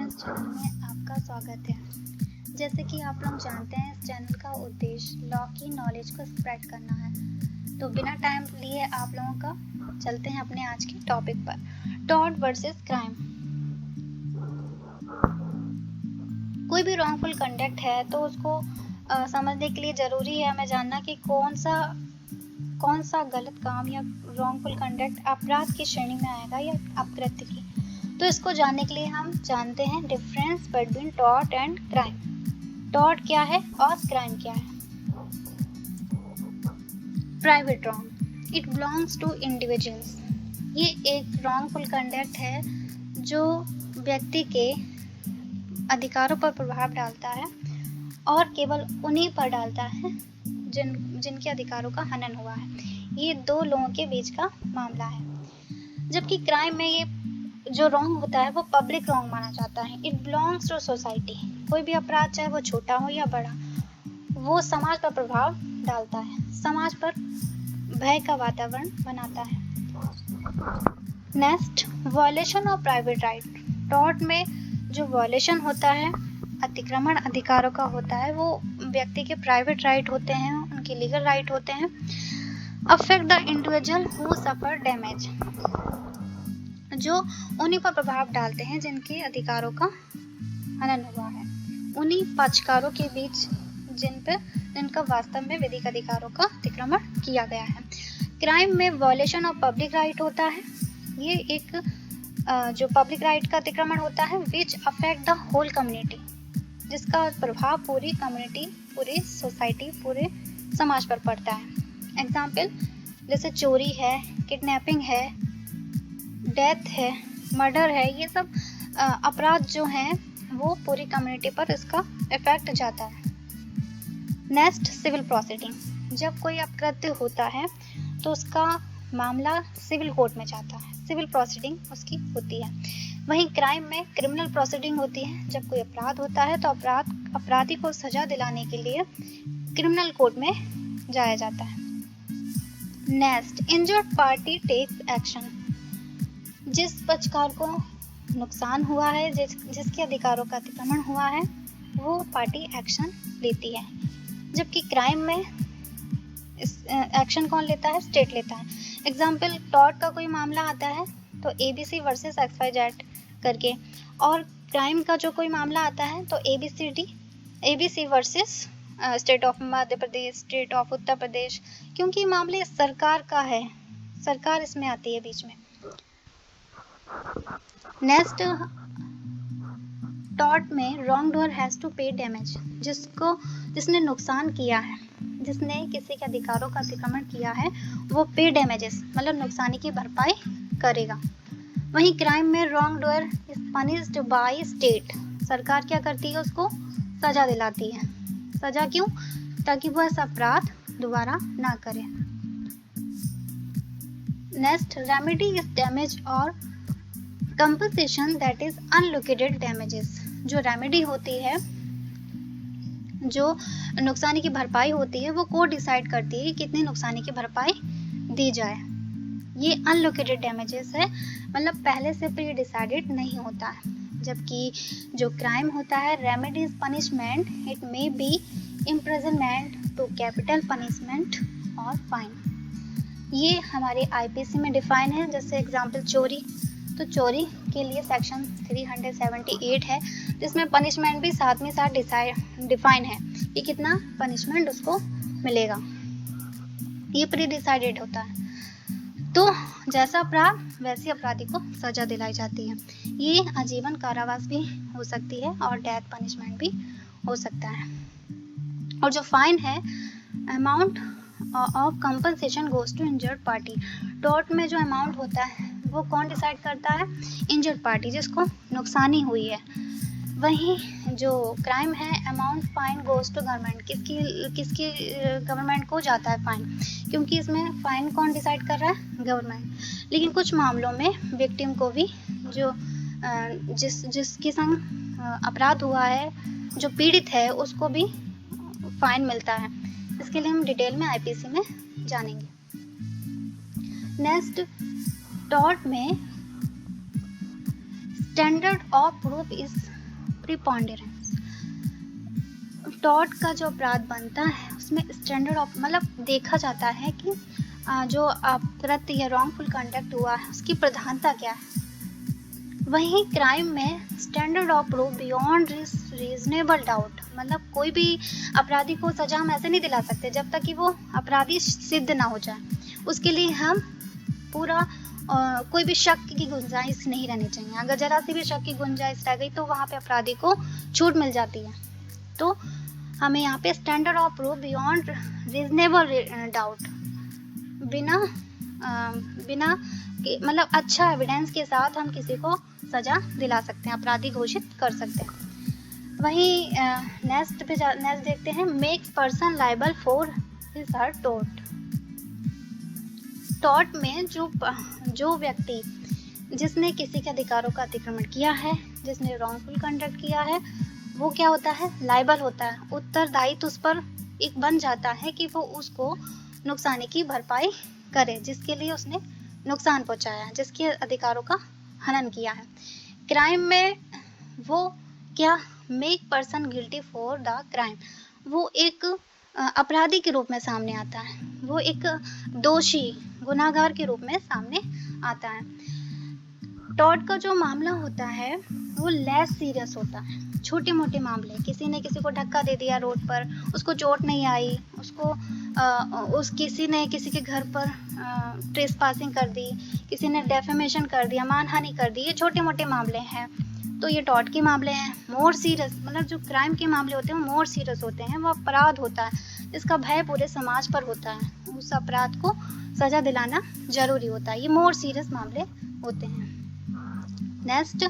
इस चैनल में आपका स्वागत है। जैसे कि आप लोग जानते हैं, इस चैनल का उद्देश्य लॉ की नॉलेज को स्प्रेड करना है। तो बिना टाइम लिए आप लोगों का चलते हैं अपने आज के टॉपिक पर। Tort versus crime. कोई भी रॉन्गफुल कंडक्ट है तो उसको समझने के लिए ज़रूरी है हमें जानना कि कौन सा गलत काम या रॉन्गफुल कंडक्ट अपराध की श्रेणी में आएगा या अपकृत्य की। तो इसको जानने के लिए हम जानते हैं difference between tort and crime. Tort क्या है और क्राइम क्या है। Private wrong, it belongs to individuals. ये एक रॉन्गफुल कंडक्ट है जो व्यक्ति के अधिकारों पर प्रभाव डालता है और केवल उन्हीं पर डालता है जिनके अधिकारों का हनन हुआ है। ये दो लोगों के बीच का मामला है। जबकि क्राइम में ये जो रॉन्ग होता है वो पब्लिक रॉन्ग माना जाता है। It belongs to society. कोई भी अपराध चाहे वो छोटा हो या बड़ा, वो समाज पर प्रभाव डालता है, समाज पर भय का वातावरण बनाता है। Next, violation of private right. Tort में जो वायलेशन होता है, अतिक्रमण अधिकारों का होता है, वो व्यक्ति के प्राइवेट राइट होते हैं, उनके लीगल राइट होते हैं। Affect the individual who suffer damage, जो उन्हीं पर प्रभाव डालते हैं जिनके अधिकारों का हनन हुआ है, उन्हीं पक्षकारों के बीच जिनका वास्तव में विधिक अधिकारों का अतिक्रमण किया गया है। क्राइम में वायलेशन ऑफ पब्लिक राइट होता है। ये एक जो पब्लिक राइट का अतिक्रमण होता है which affect the whole community, जिसका प्रभाव पूरी कम्युनिटी, पूरी सोसाइटी, पूरे समाज पर पड़ता है। एग्जाम्पल जैसे चोरी है, किडनैपिंग है, डेथ है, मर्डर है, ये सब अपराध जो हैं वो पूरी कम्युनिटी पर इसका इफेक्ट जाता है। Next, civil proceeding. जब कोई अपकृत्य होता है तो उसका मामला सिविल कोर्ट में जाता है, सिविल प्रोसीडिंग उसकी होती है। वहीं क्राइम में क्रिमिनल प्रोसीडिंग होती है। जब कोई अपराध होता है तो अपराधी को सजा दिलाने के लिए क्रिमिनल कोर्ट में जाया जाता है। Next, injured party takes action. जिस पक्षकार को नुकसान हुआ है, जिसके अधिकारों का अतिक्रमण हुआ है, वो पार्टी एक्शन लेती है। जबकि क्राइम में एक्शन कौन लेता है? स्टेट लेता है। एग्जाम्पल, टॉर्ट का कोई मामला आता है तो ABC वर्सेस XYZ करके, और क्राइम का जो कोई मामला आता है तो ABC versus state of Madhya Pradesh, state of Uttar Pradesh, क्योंकि मामले सरकार का है, सरकार इसमें आती है बीच में। नेक्स्ट, टॉर्ट में रॉन्ग डूअर हैज टू पे डैमेज। जिसने नुकसान किया है, जिसने किसी के अधिकारों का अतिक्रमण किया है, वो पे डैमेजेस मतलब नुकसानी की भरपाई करेगा। वहीं क्राइम में wrong doer is punished by state. सरकार क्या करती है? उसको सजा दिलाती है। सजा क्यों? ताकि वह अपराध दोबारा ना करे। नेक्स्ट, रेमेडी इज डैमेज और compensation that is unallocated damages. जो रेमेडी होती है, जो नुकसानी की भरपाई होती है, वो कोर्ट डिसाइड करती है कि कितनी नुकसानी की भरपाई दी जाए। ये अनलोकेटेड डैमेजेस है, मतलब पहले से प्री डिसाइडेड नहीं होता है। जबकि जो क्राइम होता है, remedy is punishment, it may be imprisonment to capital punishment और फाइन। ये हमारे IPC में डिफाइन है। जैसे एग्जाम्पल चोरी, तो चोरी के लिए सेक्शन 378 है, जिसमें पनिशमेंट भी साथ में साथ डिफाइन है कि कितना पनिशमेंट उसको मिलेगा। ये प्री डिसाइडेड होता है। तो जैसा अपराध वैसी अपराधी को सजा दिलाई जाती है। ये आजीवन कारावास भी हो सकती है और डेथ पनिशमेंट भी हो सकता है। और जो फाइन है, amount of compensation goes to injured party. Tort में जो अमाउंट होता है वो कौन डिसाइड करता है? इंजर्ड पार्टी, जिसको नुकसानी हुई है। वहीं जो क्राइम है, amount fine goes to government. किसकी गवर्नमेंट को जाता है फाइन, क्योंकि इसमें फाइन कौन डिसाइड कर रहा है? गवर्नमेंट। लेकिन कुछ मामलों में विक्टिम को भी, जो जिसके संग अपराध हुआ है, जो पीड़ित है, उसको भी फाइन मिलता है। इसके लिए हम डिटेल में IPC में जानेंगे। नेक्स्ट, टॉर्ट में standard of proof is preponderance. Tort का जो अपराध बनता है उसमें स्टैंडर्ड ऑफ मतलब देखा जाता है कि जो अपराध या रॉन्गफुल कंडक्ट हुआ है उसकी प्रधानता क्या है। वहीं क्राइम में standard of proof beyond reasonable doubt, मतलब कोई भी अपराधी को सजा हम ऐसे नहीं दिला सकते जब तक कि वो अपराधी सिद्ध ना हो जाए। उसके लिए हम पूरा कोई भी शक की गुंजाइश नहीं रहनी चाहिए। अगर जरा सी भी शक की गुंजाइश रह गई तो वहाँ पे अपराधी को छूट मिल जाती है। तो हमें यहाँ पे standard of proof beyond reasonable doubt, बिना मतलब अच्छा एविडेंस के साथ हम किसी को सजा दिला सकते हैं, अपराधी घोषित कर सकते हैं। वहीं नेक्स्ट देखते हैं, makes person liable for his her tort. Tort में जो व्यक्ति जिसने किसी के अधिकारों का अतिक्रमण किया है, जिसने रॉन्गफुल कंडक्ट किया है, वो क्या होता है, लायबल होता है। उत्तरदायित्व उस पर एक बन जाता है कि वो उसको नुकसानी की भरपाई करे जिसके लिए उसने नुकसान पहुंचाया, जिसके अधिकारों का हनन किया है। क्राइम में वो क्या, make person guilty for the crime, वो एक अपराधी के रूप में सामने आता है, वो एक दोषी गुनाहगार के रूप में सामने आता है। टॉर्ट का जो मामला होता है वो लेस सीरियस होता है। छोटे मोटे मामले, किसी ने किसी को धक्का दे दिया रोड पर, उसको चोट नहीं आई, उसको किसी ने किसी के घर पर ट्रेसपासिंग कर दी, किसी ने डेफेमेशन कर दिया, मानहानि कर दी, ये छोटे मोटे मामले हैं। तो ये टॉर्ट के मामले हैं। मोर सीरियस मतलब जो क्राइम के मामले होते हैं वो मोर सीरियस होते हैं, वो अपराध होता है जिसका भय पूरे समाज पर होता है, उस अपराध को सजा दिलाना जरूरी होता है। ये मोर सीरियस मामले होते हैं। Next,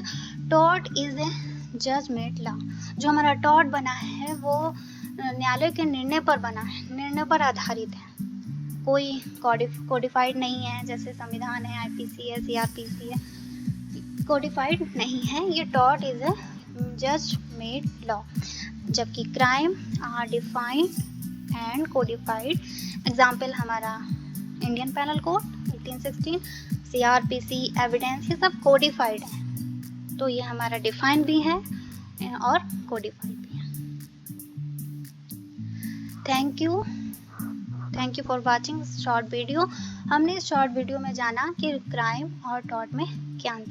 tort is a judgement law. जो हमारा टॉर्ट बना है वो न्यायालय के निर्णय पर बना है, निर्णय पर आधारित है, कोई कोडिफाइड नहीं है, जैसे संविधान है, आईपीसी है, सीआरपीसी है, कोडिफाइड नहीं है। ये tort is a judgement law, जबकि crime are defined and codified. Example हमारा Indian penal code 1816, CrPC, evidence, ये सब कोडिफाइड है। तो ये हमारा डिफाइंड भी है और कोडिफाइड भी है। Thank you for watching short video. हमने इस शॉर्ट वीडियो में जाना कि क्राइम और टॉर्ट में क्या अंतर